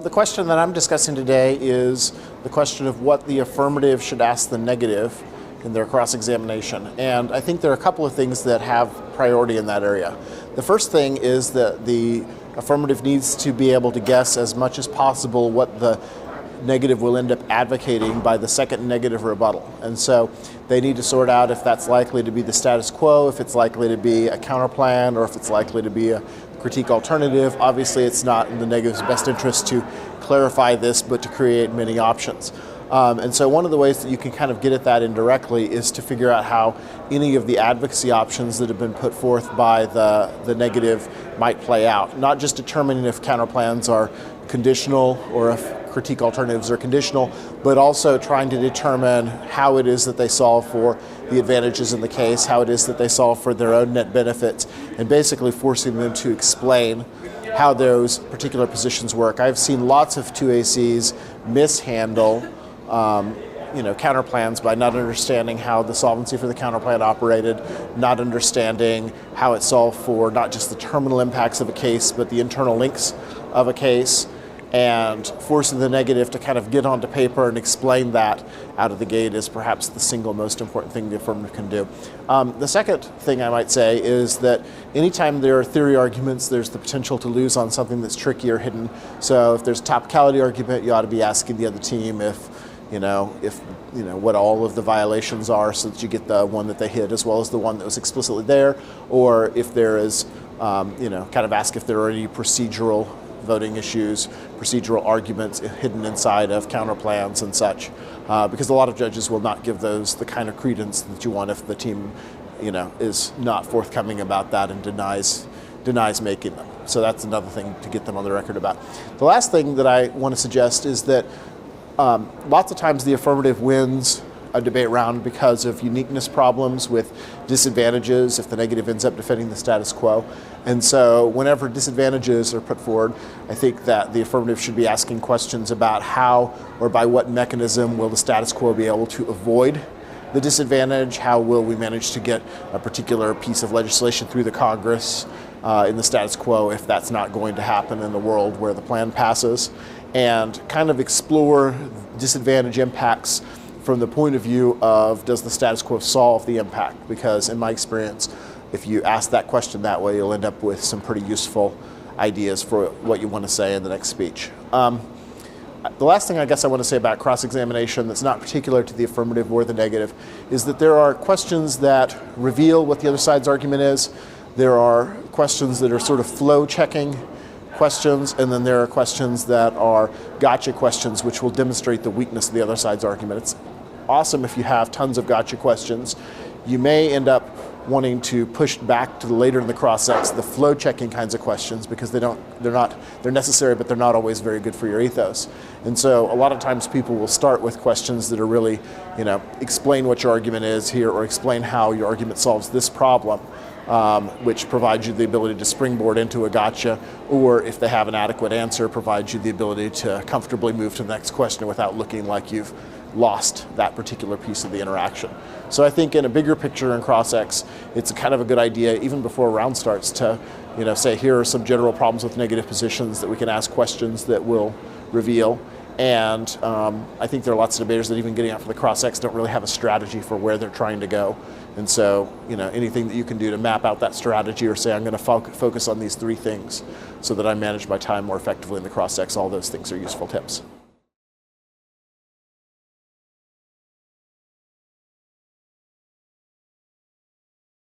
The question that I'm discussing today is the question of what the affirmative should ask the negative in their cross-examination. And I think there are a couple of things that have priority in that area. The first thing is that the affirmative needs to be able to guess as much as possible what the negative will end up advocating by the second negative rebuttal. And so they need to sort out if that's likely to be the status quo, if it's likely to be a counterplan, or if it's likely to be a critique alternative. Obviously, it's not in the negative's best interest to clarify this, but to create many options. And so one of the ways that you can kind of get at that indirectly is to figure out how any of the advocacy options that have been put forth by the negative might play out. Not just determining if counterplans are conditional or if critique alternatives are conditional, but also trying to determine how it is that they solve for the advantages in the case, how it is that they solve for their own net benefits, and basically forcing them to explain how those particular positions work. I've seen lots of 2ACs mishandle counterplans by not understanding how the solvency for the counterplan operated, not understanding how it solved for not just the terminal impacts of a case, but the internal links of a case, and forcing the negative to kind of get onto paper and explain that out of the gate is perhaps the single most important thing the affirmative can do. The second thing I might say is that anytime there are theory arguments, there's the potential to lose on something that's tricky or hidden. So if there's a topicality argument, you ought to be asking the other team if what all of the violations are, so that you get the one that they hit as well as the one that was explicitly there, or if there is, kind of ask if there are any procedural voting issues, procedural arguments hidden inside of counterplans and such, because a lot of judges will not give those the kind of credence that you want if the team, is not forthcoming about that and denies making them. So that's another thing to get them on the record about. The last thing that I want to suggest is that lots of times the affirmative wins a debate round because of uniqueness problems with disadvantages if the negative ends up defending the status quo. And so whenever disadvantages are put forward, I think that the affirmative should be asking questions about how or by what mechanism will the status quo be able to avoid the disadvantage, how will we manage to get a particular piece of legislation through the Congress in the status quo if that's not going to happen in the world where the plan passes, and kind of explore disadvantage impacts from the point of view of, does the status quo solve the impact? Because in my experience, if you ask that question that way, you'll end up with some pretty useful ideas for what you want to say in the next speech. The last thing I guess I want to say about cross-examination that's not particular to the affirmative or the negative is that there are questions that reveal what the other side's argument is. There are questions that are sort of flow-checking questions, and then there are questions that are gotcha questions, which will demonstrate the weakness of the other side's argument. It's awesome if you have tons of gotcha questions. You may end up wanting to push back to later in the cross-ex the flow-checking kinds of questions, because they're necessary, but they're not always very good for your ethos. And so a lot of times people will start with questions that are really, explain what your argument is here, or explain how your argument solves this problem. Which provides you the ability to springboard into a gotcha, or if they have an adequate answer, provides you the ability to comfortably move to the next question without looking like you've lost that particular piece of the interaction. So I think in a bigger picture in cross-ex, it's kind of a good idea, even before a round starts, to say here are some general problems with negative positions that we can ask questions that will reveal. And I think there are lots of debaters that even getting out for the cross-ex don't really have a strategy for where they're trying to go. And so, anything that you can do to map out that strategy, or say, I'm going to focus on these three things so that I manage my time more effectively in the cross-ex, all those things are useful tips.